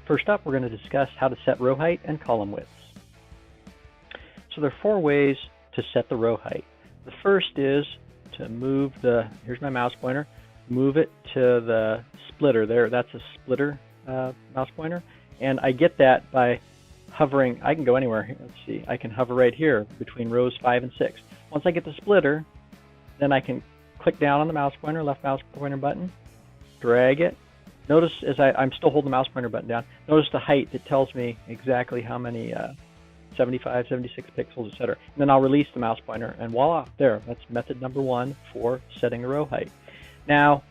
First up, we're going to discuss how to set row height and column widths. So there are 4 ways to set the row height. The first is to move here's my mouse pointer, move it to the splitter there. That's a splitter mouse pointer. And I get that by hovering. I can go anywhere. Let's see. I can hover right here between rows 5 and 6. Once I get the splitter, then I can click down on the mouse pointer, left mouse pointer button, drag it. Notice as I'm still holding the mouse pointer button down, notice the height. It tells me exactly how many 75, 76 pixels, etc. And then I'll release the mouse pointer, and voila, there. That's method number 1 for setting the row height. Now,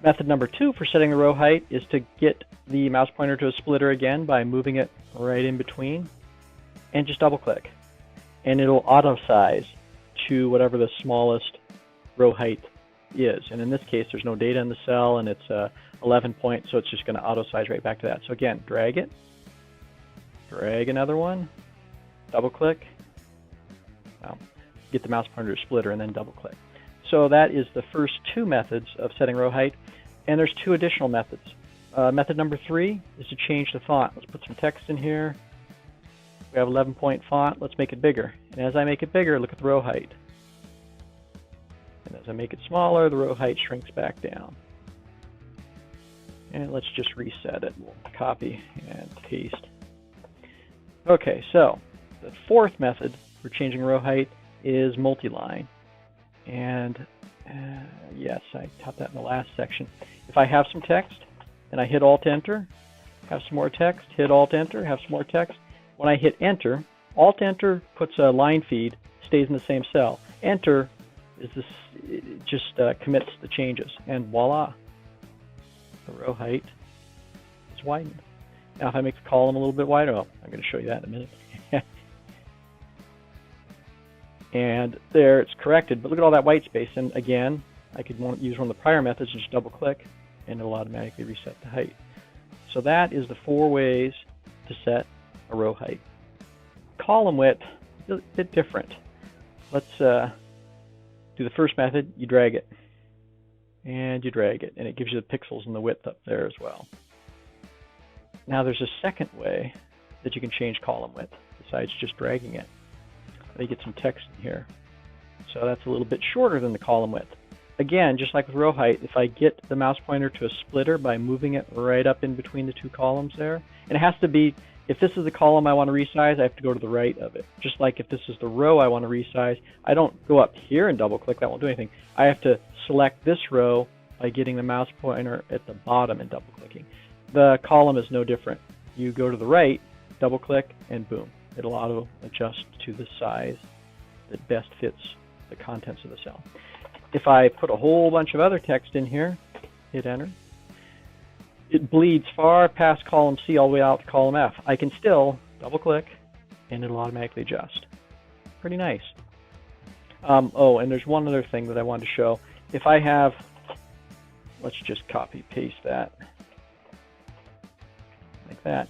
method number 2 for setting the row height is to get the mouse pointer to a splitter again by moving it right in between, and just double click. And it'll auto size to whatever the smallest row height is. And in this case, there's no data in the cell, and it's 11 point, so it's just going to auto size right back to that. So again, drag it, drag another one, double click, well, get the mouse pointer to splitter, and then double click. So that is the first 2 methods of setting row height, and there's 2 additional methods. Method number 3 is to change the font. Let's put some text in here. We have 11 point font. Let's make it bigger. And as I make it bigger, look at the row height. And as I make it smaller, the row height shrinks back down. And let's just reset it. We'll copy and paste. Okay, so the 4th method for changing row height is multi-line. And yes, I taught that in the last section. If I have some text and I hit Alt-Enter, have some more text, hit Alt-Enter, have some more text. When I hit Enter, Alt-Enter puts a line feed, stays in the same cell. Enter is this, it just commits the changes, and voila, the row height is widened. Now if I make the column a little bit wider, I'm going to show you that in a minute. And there, it's corrected, but look at all that white space. And again, I could use one of the prior methods and just double click, and it'll automatically reset the height. So that is the 4 ways to set a row height. Column width, a bit different. Let's do the first method. You drag it, and you drag it, and it gives you the pixels and the width up there as well. Now there's a second way that you can change column width besides just dragging it. Let me get some text in here. So that's a little bit shorter than the column width. Again, just like with row height, if I get the mouse pointer to a splitter by moving it right up in between the 2 columns there, and it has to be, if this is the column I want to resize, I have to go to the right of it. Just like if this is the row I want to resize, I don't go up here and double click, that won't do anything. I have to select this row by getting the mouse pointer at the bottom and double clicking. The column is no different. You go to the right, double click, and boom. It'll auto adjust to the size that best fits the contents of the cell. If I put a whole bunch of other text in here, hit enter, it bleeds far past column C all the way out to column F. I can still double click and it'll automatically adjust. Pretty nice. Oh, and there's one other thing that I wanted to show. If I have, let's just copy paste that like that.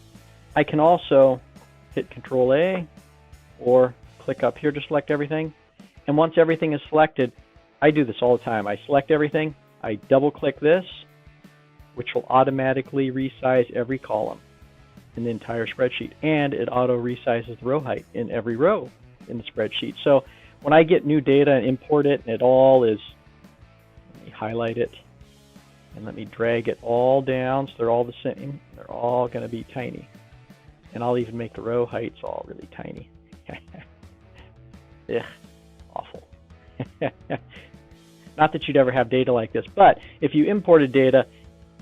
I can also hit Control A or click up here to select everything. And once everything is selected, I do this all the time. I select everything, I double click this, which will automatically resize every column in the entire spreadsheet. And it auto resizes the row height in every row in the spreadsheet. So when I get new data and import it, it all is, let me highlight it and let me drag it all down so they're all the same. They're all going to be tiny. And I'll even make the row heights all really tiny. Ugh, awful. Not that you'd ever have data like this, but if you imported data,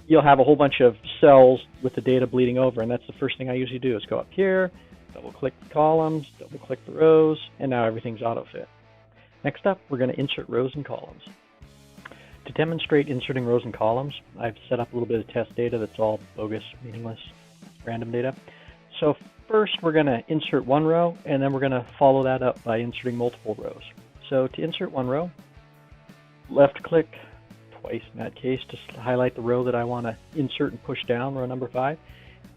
you'll have a whole bunch of cells with the data bleeding over, and that's the first thing I usually do is go up here, double click the columns, double click the rows, and now everything's auto-fit. Next up, we're going to insert rows and columns. To demonstrate inserting rows and columns, I've set up a little bit of test data that's all bogus, meaningless, random data. So first we're going to insert one row, and then we're going to follow that up by inserting multiple rows. So to insert one row, left click twice in that case to highlight the row that I want to insert and push down, row number 5.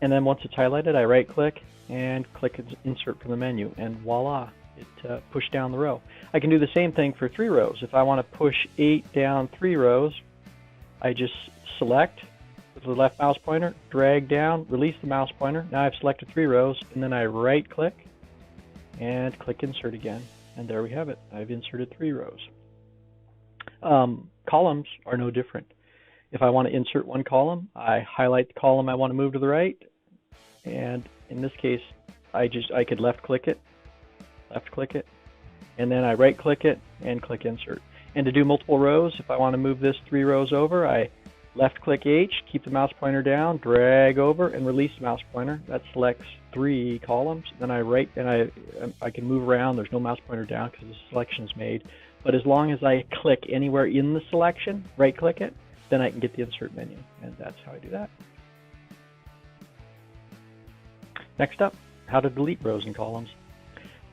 And then once it's highlighted, I right click and click insert from the menu, and voila, it pushed down the row. I can do the same thing for 3 rows. If I want to push 8 down 3 rows, I just select, with the left mouse pointer, drag down, release the mouse pointer. Now I've selected 3 rows, and then I right click and click insert again. And there we have it. I've inserted 3 rows. Columns are no different. If I want to insert one column, I highlight the column I want to move to the right, and in this case, I could left click it, and then I right click it and click insert. And to do multiple rows, if I want to move this 3 rows over, I left click H, keep the mouse pointer down, drag over, and release the mouse pointer. That selects 3 columns. Then I right, and I can move around. There's no mouse pointer down because the selection is made. But as long as I click anywhere in the selection, right click it, then I can get the insert menu, and that's how I do that. Next up, how to delete rows and columns.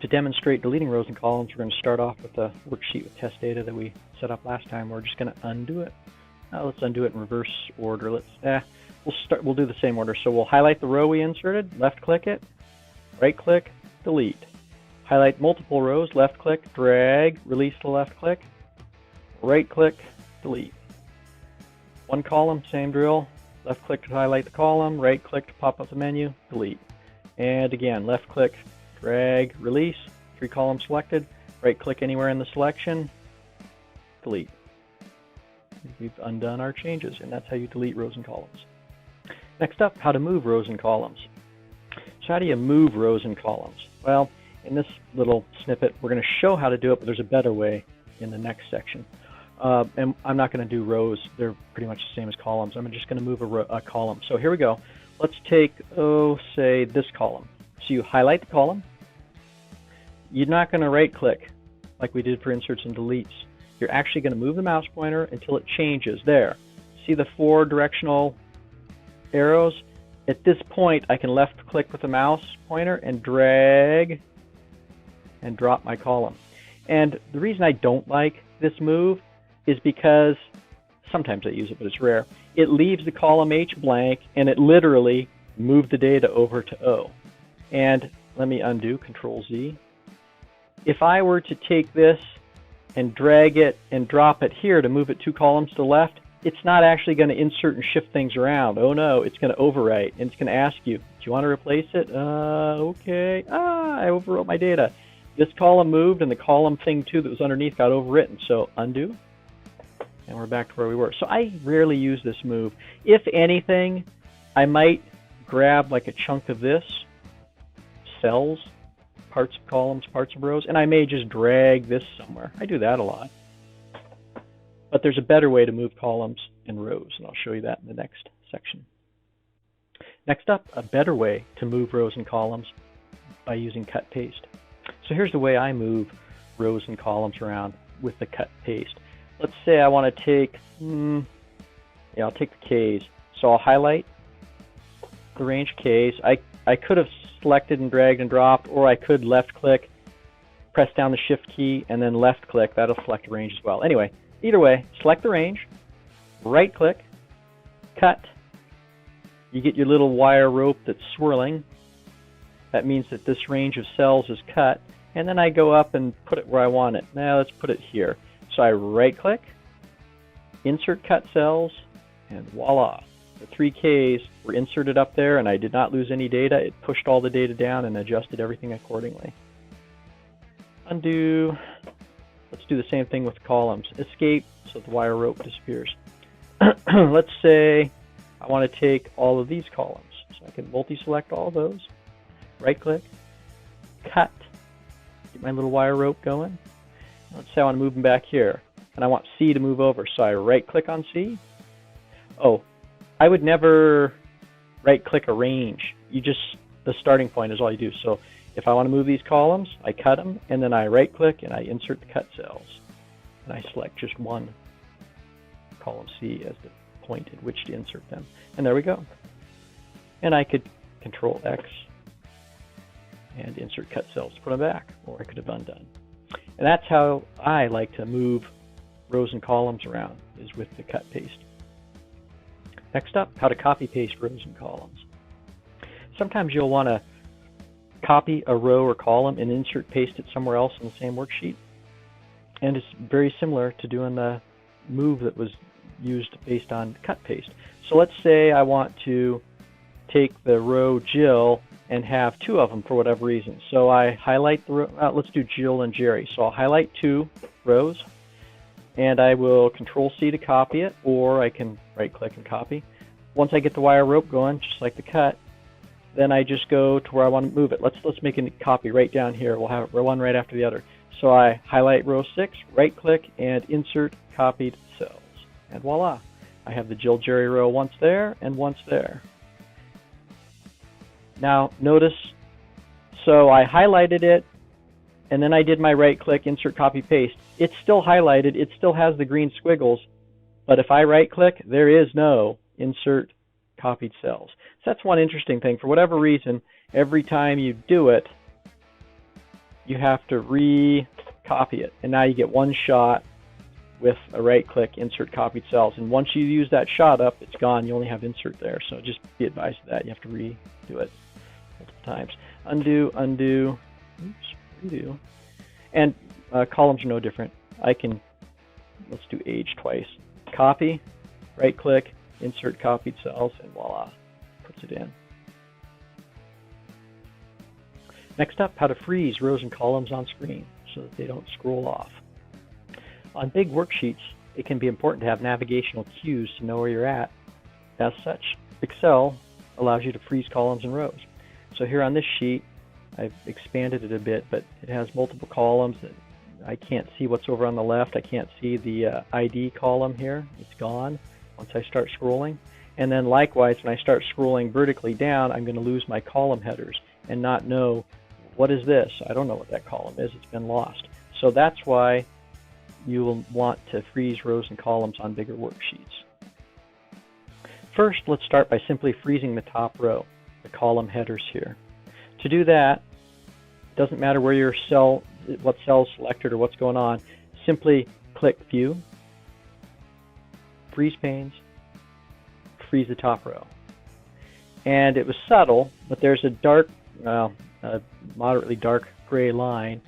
To demonstrate deleting rows and columns, we're going to start off with the worksheet with test data that we set up last time. We're just going to undo it. Now let's undo it in reverse order. We'll do the same order. So we'll highlight the row we inserted, left click it, right click, delete. Highlight multiple rows, left click, drag, release the left click, right click, delete. One column, same drill, left click to highlight the column, right click to pop up the menu, delete. And again, left click, drag, release, 3 columns selected, right click anywhere in the selection, delete. We've undone our changes, and that's how you delete rows and columns. Next up, how to move rows and columns. So how do you move rows and columns? Well, in this little snippet, we're going to show how to do it, but there's a better way in the next section. And I'm not going to do rows. They're pretty much the same as columns. I'm just going to move a column. So here we go. Let's take, say this column. So you highlight the column. You're not going to right click like we did for inserts and deletes. You're actually going to move the mouse pointer until it changes. There. See the 4 directional arrows? At this point, I can left click with the mouse pointer and drag and drop my column. And the reason I don't like this move is because sometimes I use it, but it's rare. It leaves the column H blank, and it literally moved the data over to O. And let me undo, Control Z. If I were to take this and drag it and drop it here to move it 2 columns to the left, it's not actually going to insert and shift things around. Oh no, it's going to overwrite, and it's going to ask you, do you want to replace it? Okay. I overwrote my data. This column moved, and the column thing too that was underneath got overwritten. So undo, and we're back to where we were. So I rarely use this move. If anything, I might grab like a chunk of this, cells, parts of columns, parts of rows, and I may just drag this somewhere. I do that a lot. But there's a better way to move columns and rows, and I'll show you that in the next section. Next up, a better way to move rows and columns by using cut paste. So here's the way I move rows and columns around with the cut paste. Let's say I want to take, I'll take the K's. So I'll highlight the range K's. I could have selected and dragged and dropped, or I could left click, press down the shift key, and then left click. That'll select the range as well. Anyway, either way, select the range, right click, cut. You get your little wire rope that's swirling. That means that this range of cells is cut. And then I go up and put it where I want it. Now let's put it here. So I right click, insert cut cells, and voila. The 3 Ks were inserted up there, and I did not lose any data. It pushed all the data down and adjusted everything accordingly. Undo. Let's do the same thing with columns. Escape, so the wire rope disappears. Let's say I want to take all of these columns. So I can multi-select all of those. Right click, cut, get my little wire rope going. Let's say I want to move them back here, and I want C to move over. So I right click on C. Oh, I would never right click a range. The starting point is all you do. So if I want to move these columns, I cut them, and then I right click and I insert the cut cells. And I select just one column C as the point at which to insert them. And there we go. And I could Control X and insert cut cells to put them back, or I could have undone. And that's how I like to move rows and columns around, is with the cut paste. Next up, how to copy paste rows and columns. Sometimes you'll want to copy a row or column and insert paste it somewhere else in the same worksheet. And it's very similar to doing the move that was used based on cut paste. So let's say I want to take the row Jill and have two of them for whatever reason. So I highlight the row, let's do Jill and Jerry. So I'll highlight two rows, and I will Control C to copy it, or I can right click and copy. Once I get the wire rope going, just like the cut, then I just go to where I want to move it. Let's make a copy right down here. We'll have it one right after the other. So I highlight row 6, right click, and insert copied cells. And voila, I have the Jill Jerry row once there and once there. Now notice, so I highlighted it, and then I did my right click, insert copy paste. It's still highlighted, it still has the green squiggles, but if I right click, there is no insert copied cells. So that's one interesting thing. For whatever reason, every time you do it, you have to re-copy it, and now you get one shot with a right click, insert copied cells, and once you use that shot up, it's gone. You only have insert there, so just be advised of that. You have to redo it multiple times. Undo, undo, oops, redo. And columns are no different. Let's do age twice. Copy, right click, insert copied cells, and voila, puts it in. Next up, how to freeze rows and columns on screen so that they don't scroll off. On big worksheets, it can be important to have navigational cues to know where you're at. As such, Excel allows you to freeze columns and rows. So here on this sheet, I've expanded it a bit, but it has multiple columns. I can't see what's over on the left. I can't see the ID column here. It's gone once I start scrolling. And then likewise, when I start scrolling vertically down, I'm going to lose my column headers and not know, what is this? I don't know what that column is. It's been lost. So that's why you will want to freeze rows and columns on bigger worksheets. First, let's start by simply freezing the top row, the column headers here. To do that, it doesn't matter where your cell, what cell is selected or what's going on, simply click View, Freeze Panes, freeze the top row. And it was subtle, but there's a dark, a moderately dark gray line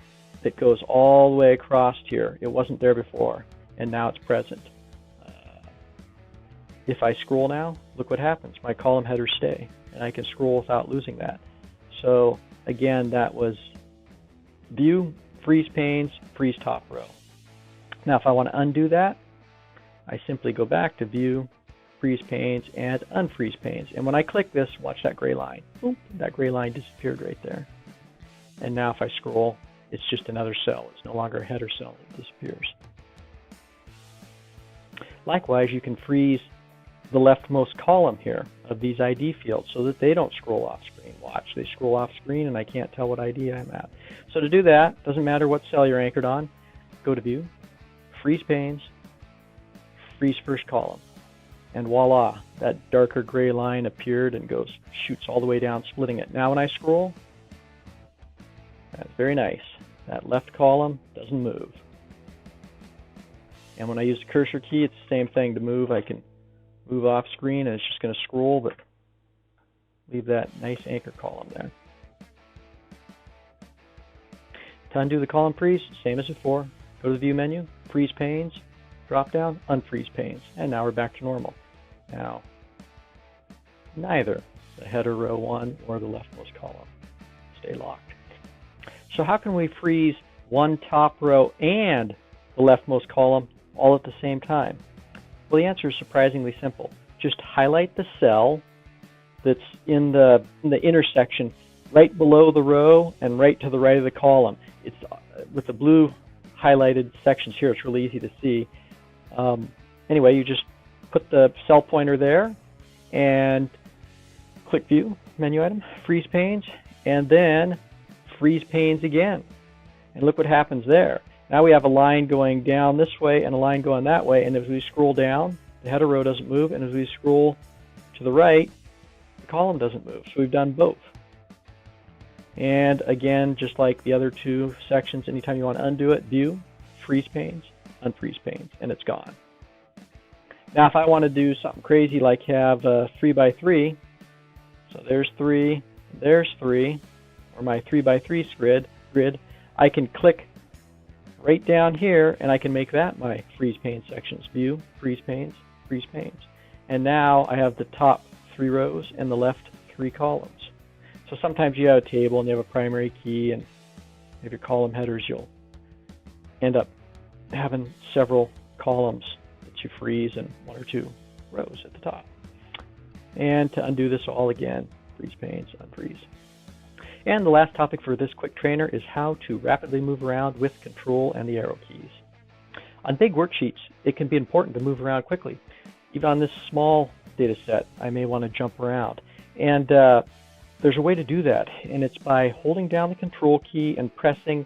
that goes all the way across here. It wasn't there before, and now it's present. If I scroll now, look what happens. My column headers stay, and I can scroll without losing that. So again, that was View, Freeze Panes, Freeze Top Row. Now if I want to undo that, I simply go back to View, Freeze Panes, and Unfreeze Panes. And when I click this, watch that gray line. Boop, that gray line disappeared right there. And now if I scroll, it's just another cell. It's no longer a header cell. It disappears. Likewise, you can freeze the leftmost column here of these ID fields so that they don't scroll off screen. Watch, they scroll off screen and I can't tell what ID I'm at. So to do that, doesn't matter what cell you're anchored on, go to View, Freeze Panes, Freeze First Column. And voila, that darker gray line appeared and shoots all the way down, splitting it. Now when I scroll, that's very nice. That left column doesn't move. And when I use the cursor key, it's the same thing. To move, I can move off screen and it's just going to scroll, but leave that nice anchor column there. To undo the column freeze, same as before. Go to the View menu, Freeze Panes, drop down, Unfreeze Panes, and now we're back to normal. Now, neither the header row 1 or the leftmost column stay locked. So how can we freeze one top row and the leftmost column all at the same time? Well, the answer is surprisingly simple. Just highlight the cell that's in the intersection right below the row and right to the right of the column. It's with the blue highlighted sections here. It's really easy to see. Anyway, you just put the cell pointer there and click View, menu item, Freeze Panes, and then Freeze Panes again. And look what happens there. Now we have a line going down this way and a line going that way, and as we scroll down, the header row doesn't move, and as we scroll to the right, the column doesn't move. So we've done both. And again, just like the other two sections, anytime you want to undo it, View, Freeze Panes, Unfreeze Panes, and it's gone. Now if I want to do something crazy like have a 3x3, so there's 3, there's 3, or my 3x3 grid, I can click right down here and I can make that my Freeze Pane sections. View, Freeze Panes, freeze panes. And now I have the top 3 rows and the left 3 columns. So sometimes you have a table and you have a primary key, and if your column headers, you'll end up having several columns that you freeze and 1 or 2 rows at the top. And to undo this all again, freeze panes, unfreeze. And the last topic for this quick trainer is how to rapidly move around with Control and the arrow keys. On big worksheets, it can be important to move around quickly. Even on this small data set, I may want to jump around. And there's a way to do that, and it's by holding down the Control key and pressing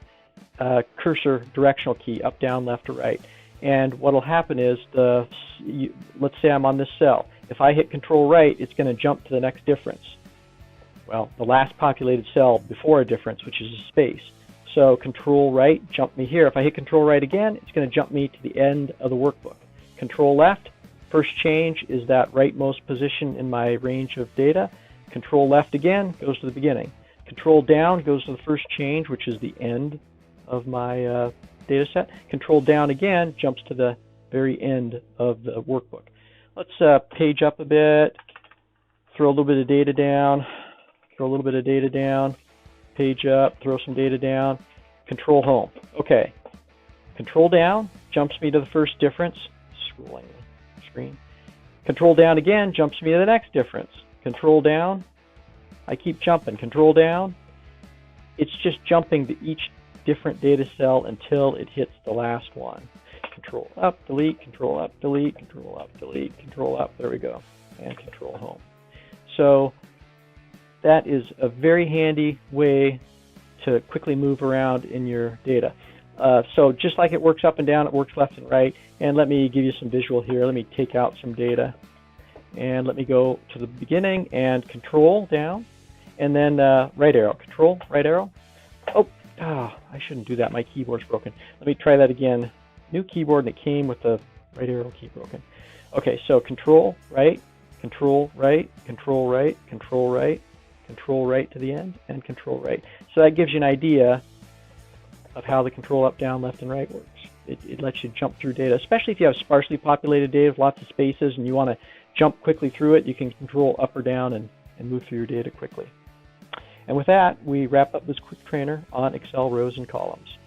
cursor directional key up, down, left, or right. And what will happen is, let's say I'm on this cell. If I hit Control right, it's going to jump to the next difference. Well, the last populated cell before a difference, which is a space. So Control right, jump me here. If I hit Control right again, it's going to jump me to the end of the workbook. Control left, first change is that rightmost position in my range of data. Control left again goes to the beginning. Control down goes to the first change, which is the end of my data set. Control down again jumps to the very end of the workbook. Let's page up a bit, throw a little bit of data down, throw a little bit of data down, page up, throw some data down, Control home. Okay, Control down jumps me to the first difference, scrolling the screen. Control down again jumps me to the next difference. Control down, I keep jumping. Control down, it's just jumping to each different data cell until it hits the last one. Control up, delete, Control up, delete, Control up, delete, Control up, there we go, and Control home. So that is a very handy way to quickly move around in your data. So just like it works up and down, it works left and right. And let me give you some visual here. Let me take out some data. And let me go to the beginning and Control down, and then right arrow. Control, right arrow. Oh, I shouldn't do that. My keyboard's broken. Let me try that again. New keyboard, and it came with the right arrow key broken. Okay, so Control right, Control right, Control right, Control right, Control right to the end, and Control right. So that gives you an idea of how the Control up, down, left, and right works. It lets you jump through data, especially if you have sparsely populated data with lots of spaces and you want to jump quickly through it. You can Control up or down and move through your data quickly. And with that, we wrap up this quick trainer on Excel rows and columns.